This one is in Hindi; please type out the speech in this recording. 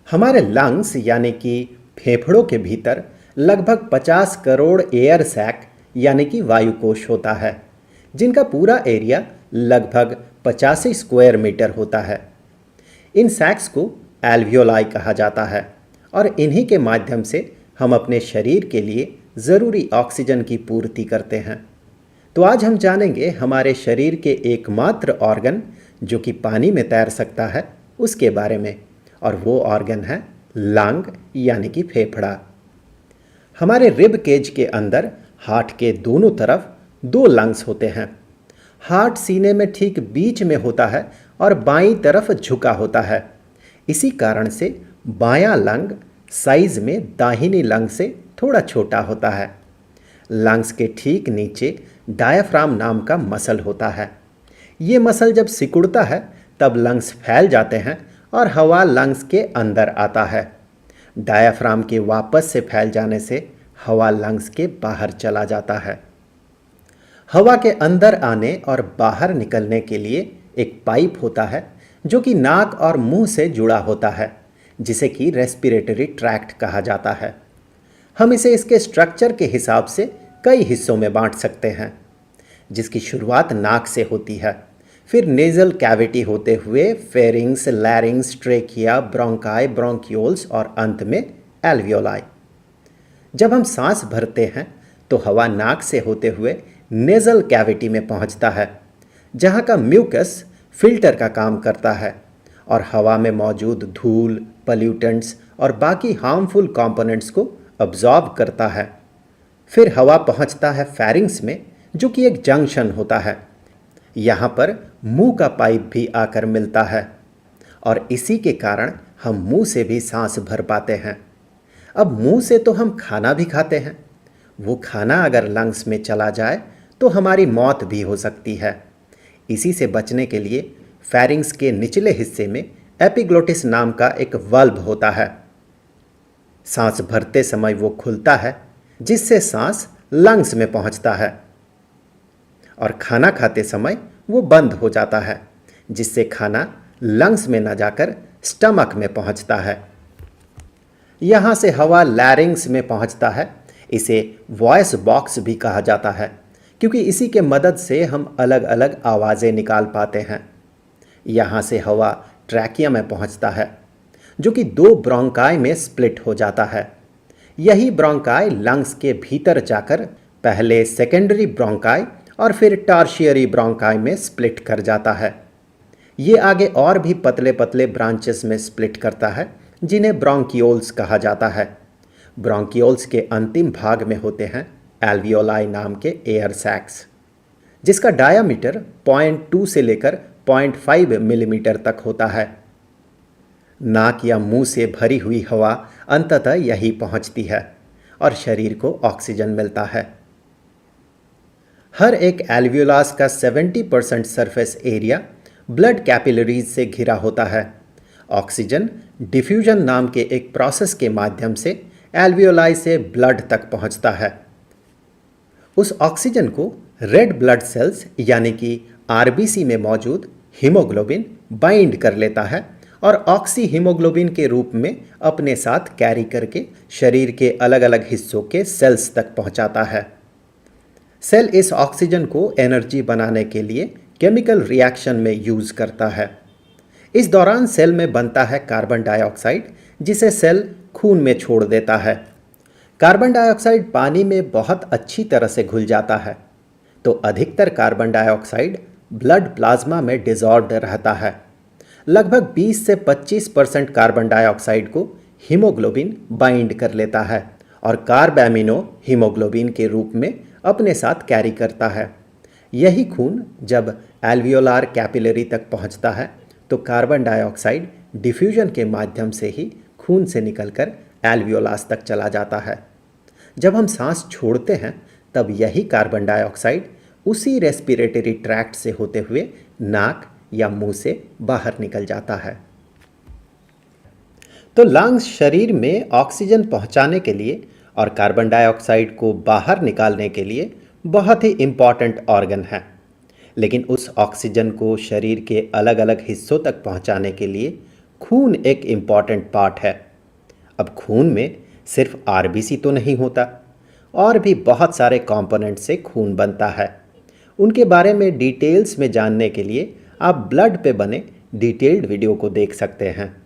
हमारे लंग्स यानी कि फेफड़ों के भीतर लगभग 50 करोड़ एयर सैक यानी कि वायुकोश होता है, जिनका पूरा एरिया लगभग 85 स्क्वायर मीटर होता है। इन सैक्स को एल्वियोलाई कहा जाता है और इन्हीं के माध्यम से हम अपने शरीर के लिए ज़रूरी ऑक्सीजन की पूर्ति करते हैं। तो आज हम जानेंगे हमारे शरीर के एकमात्र ऑर्गन जो कि पानी में तैर सकता है उसके बारे में, और वो ऑर्गन है लंग यानी कि फेफड़ा। हमारे रिब केज के अंदर हार्ट के दोनों तरफ दो लंग्स होते हैं। हार्ट सीने में ठीक बीच में होता है और बाईं तरफ झुका होता है। इसी कारण से बायां लंग साइज में दाहिनी लंग से थोड़ा छोटा होता है। लंग्स के ठीक नीचे डायाफ्राम नाम का मसल होता है। ये मसल जब सिकुड़ता है तब लंग्स फैल जाते हैं और हवा लंग्स के अंदर आता है। डायाफ्राम के वापस से फैल जाने से हवा लंग्स के बाहर चला जाता है। हवा के अंदर आने और बाहर निकलने के लिए एक पाइप होता है जो कि नाक और मुंह से जुड़ा होता है, जिसे कि रेस्पिरेटरी ट्रैक्ट कहा जाता है। हम इसे इसके स्ट्रक्चर के हिसाब से कई हिस्सों में बांट सकते हैं, जिसकी शुरुआत नाक से होती है, फिर नेजल कैविटी होते हुए फेरिंग्स, लैरिंग्स, ट्रेकिया, ब्रोंकाई, ब्रोंक्यूल्स और अंत में एल्वियोलाई। जब हम सांस भरते हैं तो हवा नाक से होते हुए नेजल कैविटी में पहुंचता है, जहां का म्यूकस फिल्टर का काम करता है और हवा में मौजूद धूल, पल्यूटेंट्स और बाकी हार्मफुल कंपोनेंट्स को अब्जॉर्ब करता है। फिर हवा पहुंचता है फेरिंग्स में, जो कि एक जंक्शन होता है। यहाँ पर मुंह का पाइप भी आकर मिलता है और इसी के कारण हम मुंह से भी सांस भर पाते हैं। अब मुंह से तो हम खाना भी खाते हैं, वो खाना अगर लंग्स में चला जाए तो हमारी मौत भी हो सकती है। इसी से बचने के लिए फेरिंग्स के निचले हिस्से में एपिग्लोटिस नाम का एक वल्व होता है। सांस भरते समय वो खुलता है, जिससे सांस लंग्स में पहुंचता है, और खाना खाते समय वो बंद हो जाता है, जिससे खाना लंग्स में न जाकर स्टमक में पहुंचता है। यहाँ से हवा लैरिंग्स में पहुंचता है। इसे वॉइस बॉक्स भी कहा जाता है, क्योंकि इसी के मदद से हम अलग अलग आवाज़ें निकाल पाते हैं। यहाँ से हवा ट्रैकिया में पहुंचता है, जो कि दो ब्रोंकाई में स्प्लिट हो जाता है। यही ब्रोंकाई लंग्स के भीतर जाकर पहले सेकेंडरी ब्रोंकाई और फिर टर्शियरी ब्रोंकाई में स्प्लिट कर जाता है। ये आगे और भी पतले पतले ब्रांचेस में स्प्लिट करता है, जिन्हें ब्रोंकियोल्स कहा जाता है। ब्रोंकियोल्स के अंतिम भाग में होते हैं एल्वियोलाई नाम के एयर सैक्स, जिसका डायामीटर 0.2 से लेकर 0.5 मिलीमीटर तक होता है। नाक या मुंह से भरी हुई हवा अंततः यही पहुंचती है और शरीर को ऑक्सीजन मिलता है। हर एक एल्वियोलास का 70% सरफेस एरिया ब्लड कैपिलरीज से घिरा होता है। ऑक्सीजन डिफ्यूजन नाम के एक प्रोसेस के माध्यम से एल्वियोलाई से ब्लड तक पहुंचता है। उस ऑक्सीजन को रेड ब्लड सेल्स यानी कि आरबीसी में मौजूद हीमोग्लोबिन बाइंड कर लेता है और ऑक्सी हीमोग्लोबिन के रूप में अपने साथ कैरी करके शरीर के अलग अलग हिस्सों के सेल्स तक पहुंचाता है। सेल इस ऑक्सीजन को एनर्जी बनाने के लिए केमिकल रिएक्शन में यूज करता है। इस दौरान सेल में बनता है कार्बन डाइऑक्साइड, जिसे सेल खून में छोड़ देता है। कार्बन डाइऑक्साइड पानी में बहुत अच्छी तरह से घुल जाता है, तो अधिकतर कार्बन डाइऑक्साइड ब्लड प्लाज्मा में डिसॉल्व्ड रहता है। लगभग 20 से 25% कार्बन डाइऑक्साइड को हीमोग्लोबिन बाइंड कर लेता है और कार्बैमिनो हीमोग्लोबिन के रूप में अपने साथ कैरी करता है। यही खून जब एल्वियोलार कैपिलरी तक पहुंचता है तो कार्बन डाइऑक्साइड डिफ्यूजन के माध्यम से ही खून से निकलकर एल्वियोलास तक चला जाता है। जब हम सांस छोड़ते हैं तब यही कार्बन डाइऑक्साइड उसी रेस्पिरेटरी ट्रैक्ट से होते हुए नाक या मुंह से बाहर निकल जाता है। तो लंग्स शरीर में ऑक्सीजन पहुंचाने के लिए और कार्बन डाइऑक्साइड को बाहर निकालने के लिए बहुत ही इम्पॉर्टेंट ऑर्गन है। लेकिन उस ऑक्सीजन को शरीर के अलग अलग हिस्सों तक पहुंचाने के लिए खून एक इम्पॉर्टेंट पार्ट है। अब खून में सिर्फ आरबीसी तो नहीं होता, और भी बहुत सारे कंपोनेंट से खून बनता है। उनके बारे में डिटेल्स में जानने के लिए आप ब्लड पे बने डिटेल्ड वीडियो को देख सकते हैं।